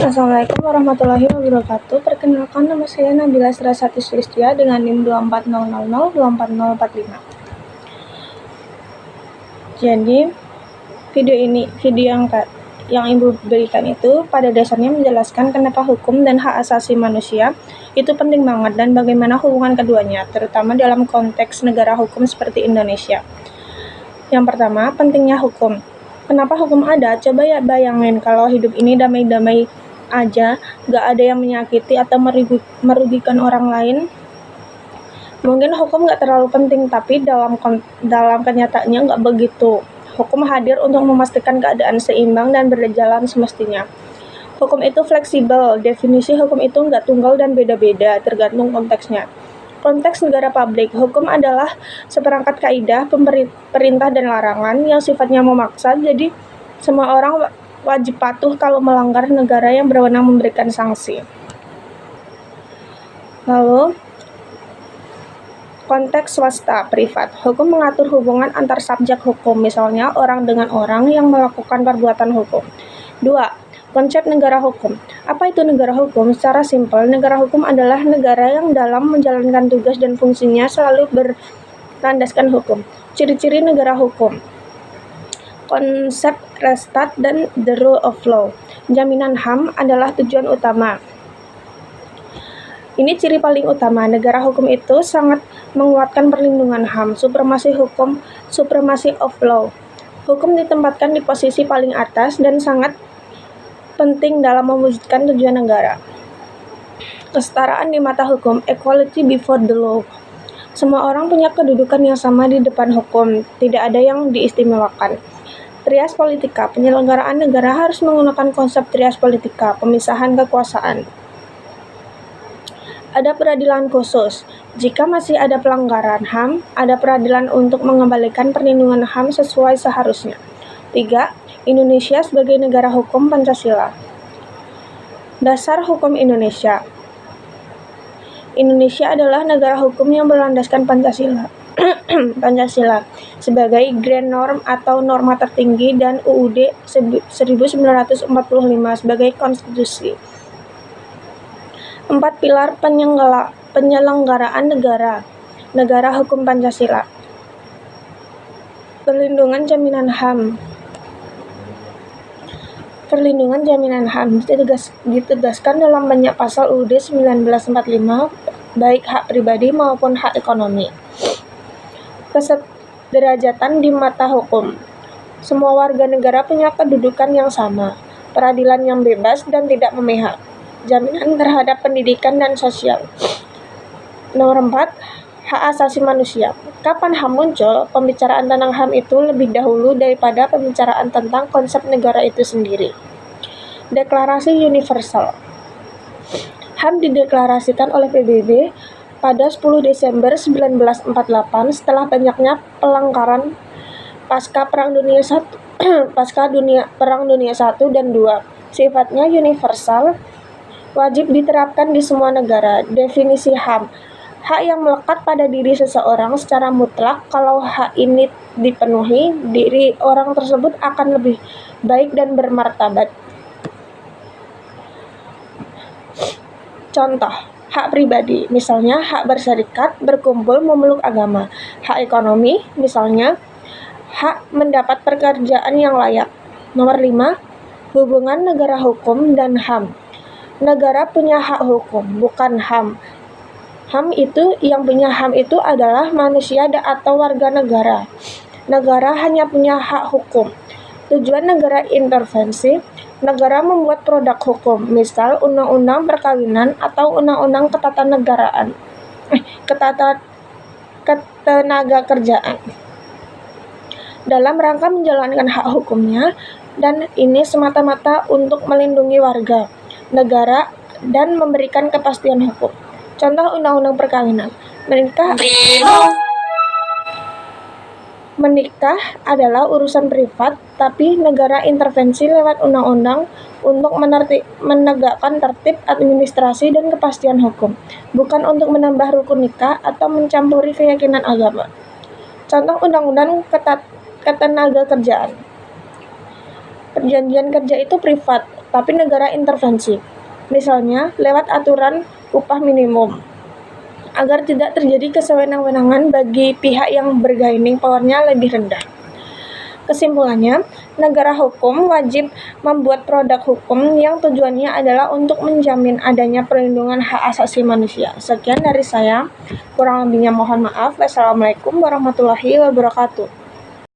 Assalamualaikum warahmatullahi wabarakatuh. Perkenalkan, nama saya Nabila Srasati Sulistia dengan NIM 24000240045. Jadi, video yang Ibu berikan itu pada dasarnya menjelaskan kenapa hukum dan hak asasi manusia itu penting banget dan bagaimana hubungan keduanya, terutama dalam konteks negara hukum seperti Indonesia. Yang pertama, pentingnya hukum. Kenapa hukum ada? Coba ya bayangin kalau hidup ini damai-damai aja, gak ada yang menyakiti atau merugikan orang lain. Mungkin hukum gak terlalu penting, tapi dalam kenyataannya gak begitu. Hukum hadir untuk memastikan keadaan seimbang dan berjalan semestinya. Hukum itu fleksibel, definisi hukum itu gak tunggal dan beda-beda, tergantung konteksnya. Konteks negara publik, hukum adalah seperangkat kaidah, perintah dan larangan yang sifatnya memaksa, jadi semua orang wajib patuh kalau melanggar negara yang berwenang memberikan sanksi. Lalu, konteks swasta privat. Hukum mengatur hubungan antar subjek hukum, misalnya orang dengan orang yang melakukan perbuatan hukum. 2. Konsep negara hukum. Apa itu negara hukum? Secara simpel, negara hukum adalah negara yang dalam menjalankan tugas dan fungsinya selalu berlandaskan hukum. Ciri-ciri negara hukum. Konsep Rechtsstaat dan the rule of law. Jaminan HAM adalah tujuan utama. Ini ciri paling utama, negara hukum itu sangat menguatkan perlindungan HAM, supremasi hukum, supremasi of law. Hukum ditempatkan di posisi paling atas dan sangat penting dalam mewujudkan tujuan negara. Kesetaraan di mata hukum, equality before the law. Semua orang punya kedudukan yang sama di depan hukum, tidak ada yang diistimewakan. Trias politika, penyelenggaraan negara harus menggunakan konsep trias politika, pemisahan kekuasaan. Ada peradilan khusus. Jika masih ada pelanggaran HAM, ada peradilan untuk mengembalikan perlindungan HAM sesuai seharusnya. 3. Indonesia sebagai negara hukum Pancasila. Dasar hukum Indonesia. Indonesia adalah negara hukum yang berlandaskan Pancasila. Pancasila sebagai grand norm atau norma tertinggi dan UUD 1945 sebagai konstitusi. 4 pilar penyelenggaraan negara hukum Pancasila. Perlindungan jaminan HAM. Perlindungan jaminan HAM ditegaskan dalam banyak pasal UUD 1945, baik hak pribadi maupun hak ekonomi. Kesederajatan di mata hukum. Semua warga negara punya kedudukan yang sama, peradilan yang bebas dan tidak memihak, jaminan terhadap pendidikan dan sosial. Nomor 4, hak asasi manusia. Kapan HAM muncul? Pembicaraan tentang HAM itu lebih dahulu daripada pembicaraan tentang konsep negara itu sendiri. Deklarasi Universal. HAM dideklarasikan oleh PBB pada 10 Desember 1948 setelah banyaknya pelanggaran pasca Perang Dunia I dan II. Sifatnya universal, wajib diterapkan di semua negara. Definisi HAM. Hak yang melekat pada diri seseorang secara mutlak. Kalau hak ini dipenuhi, diri orang tersebut akan lebih baik dan bermartabat. Contoh, hak pribadi, misalnya hak berserikat, berkumpul, memeluk agama. Hak ekonomi, misalnya hak mendapat pekerjaan yang layak. Nomor 5, hubungan negara hukum dan HAM. Negara punya hak hukum, bukan HAM. Yang punya HAM itu adalah manusia atau warga negara. Negara hanya punya hak hukum. Tujuan negara intervensi. Negara membuat produk hukum, misal undang-undang perkawinan atau undang-undang ketenaga-kerjaan. Dalam rangka menjalankan hak hukumnya, dan ini semata-mata untuk melindungi warga negara dan memberikan kepastian hukum. Contoh undang-undang perkawinan. Menikah adalah urusan privat, tapi negara intervensi lewat undang-undang untuk menegakkan tertib administrasi dan kepastian hukum, bukan untuk menambah rukun nikah atau mencampuri keyakinan agama. Contoh undang-undang ketenaga kerjaan. Perjanjian kerja itu privat, tapi negara intervensi, misalnya lewat aturan upah minimum, agar tidak terjadi kesewenang-wenangan bagi pihak yang bargaining power-nya lebih rendah. Kesimpulannya, negara hukum wajib membuat produk hukum yang tujuannya adalah untuk menjamin adanya perlindungan hak asasi manusia. Sekian dari saya, kurang lebihnya mohon maaf. Wassalamualaikum warahmatullahi wabarakatuh.